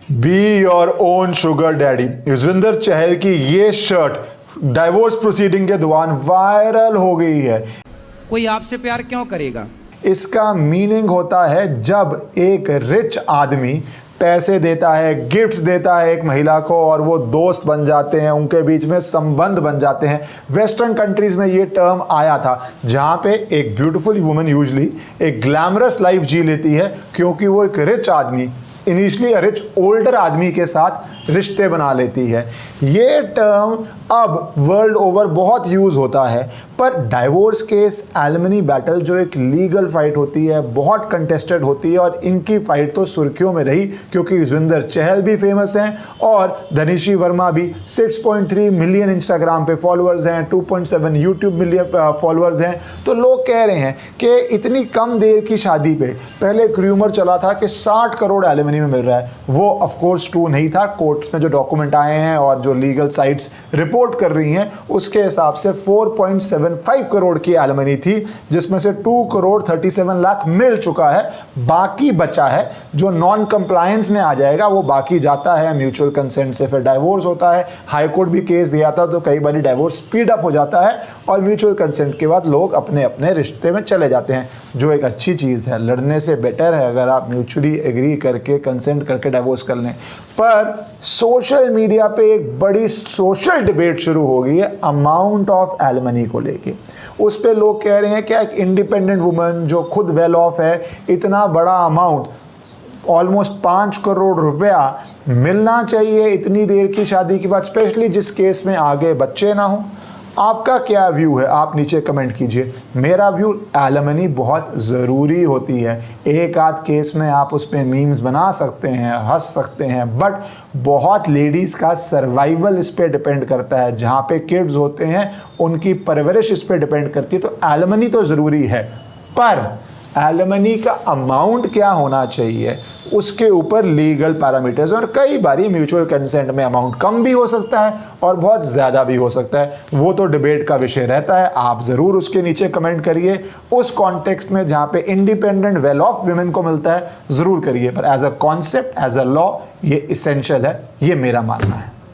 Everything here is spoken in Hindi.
B your own sugar daddy. Yuzvendra Chahal की ये शर्ट डाइवोर्स प्रोसीडिंग के दौरान वायरल हो गई है। कोई आपसे प्यार क्यों करेगा? इसका मीनिंग होता है जब एक रिच आदमी पैसे देता है, गिफ्ट्स देता है एक महिला को और वो दोस्त बन जाते हैं, उनके बीच में संबंध बन जाते हैं। वेस्टर्न कंट्रीज में ये टर्म आया था जहाँ पे एक ब्यूटीफुल वुमन यूजली एक ग्लैमरस लाइफ जी लेती है क्योंकि वो एक रिच आदमी, इनिशियली रिच ओल्डर आदमी के साथ रिश्ते बना लेती है। ये टर्म अब वर्ल्ड ओवर बहुत यूज़ होता है, पर डाइवोर्स केस, एलिमनी बैटल जो एक लीगल फाइट होती है, बहुत कंटेस्टेड होती है और इनकी फाइट तो सुर्खियों में रही क्योंकि युजवेंद्र चहल भी फेमस हैं और धनिश्री वर्मा भी। 6.3 मिलियन इंस्टाग्राम पे फॉलोअर्स हैं, 2.7 यूट्यूब मिलियन फॉलोअर्स हैं। तो लोग कह रहे हैं कि इतनी कम देर की शादी पे पहले एक र्यूमर चला था कि 60 करोड़ एलिमनी में मिल रहा है। वो ऑफ कोर्स ट्रू नहीं था। कोर्ट्स में जो डॉक्यूमेंट आए हैं और जो लीगल साइट्स रिपोर्ट कर रही हैं उसके हिसाब से 4.75 करोड़ की एलिमनी थी, जिसमें से 2 करोड़ 37 लाख मिल चुका है। बाकी बचा है जो नॉन कंप्लायंस में आ जाएगा, वो बाकी जाता है म्यूचुअल कंसेंट से, फिर डाइवोर्स होता है। हाई कोर्ट भी केस दिया था तो कई बार डाइवोर्स स्पीड अप हो जाता है और म्यूचुअल कंसेंट के बाद लोग अपने अपने रिश्ते में चले जाते हैं, जो एक अच्छी चीज़ है। लड़ने से बेटर है अगर आप म्यूचुअली एग्री करके कंसेंट करके डाइवोर्स कर लें। पर सोशल मीडिया पे एक बड़ी सोशल डिबेट शुरू हो गई है अमाउंट ऑफ एलिमनी को लेके। उस पे लोग कह रहे हैं कि एक इंडिपेंडेंट वुमन जो खुद वेल ऑफ है, इतना बड़ा अमाउंट ऑलमोस्ट 5 करोड़ रुपया मिलना चाहिए इतनी देर की शादी के बाद, स्पेशली जिस केस में आगे बच्चे ना हो। आपका क्या व्यू है? आप नीचे कमेंट कीजिए। मेरा व्यू, एलिमनी बहुत ज़रूरी होती है। एक आध केस में आप उस पर मीम्स बना सकते हैं, हंस सकते हैं, बट बहुत लेडीज़ का सर्वाइवल इस पर डिपेंड करता है। जहाँ पे किड्स होते हैं उनकी परवरिश इस पर डिपेंड करती है। तो एलिमनी तो ज़रूरी है, पर एलिमनी का अमाउंट क्या होना चाहिए उसके ऊपर लीगल पैरामीटर्स, और कई बारी म्यूचुअल कंसेंट में अमाउंट कम भी हो सकता है और बहुत ज़्यादा भी हो सकता है। वो तो डिबेट का विषय रहता है। आप ज़रूर उसके नीचे कमेंट करिए। उस कॉन्टेक्स्ट में जहाँ पे इंडिपेंडेंट वेल ऑफ वुमेन को मिलता है ज़रूर करिए, पर as a concept, as a law ये इसेंशियल है, ये मेरा मानना है।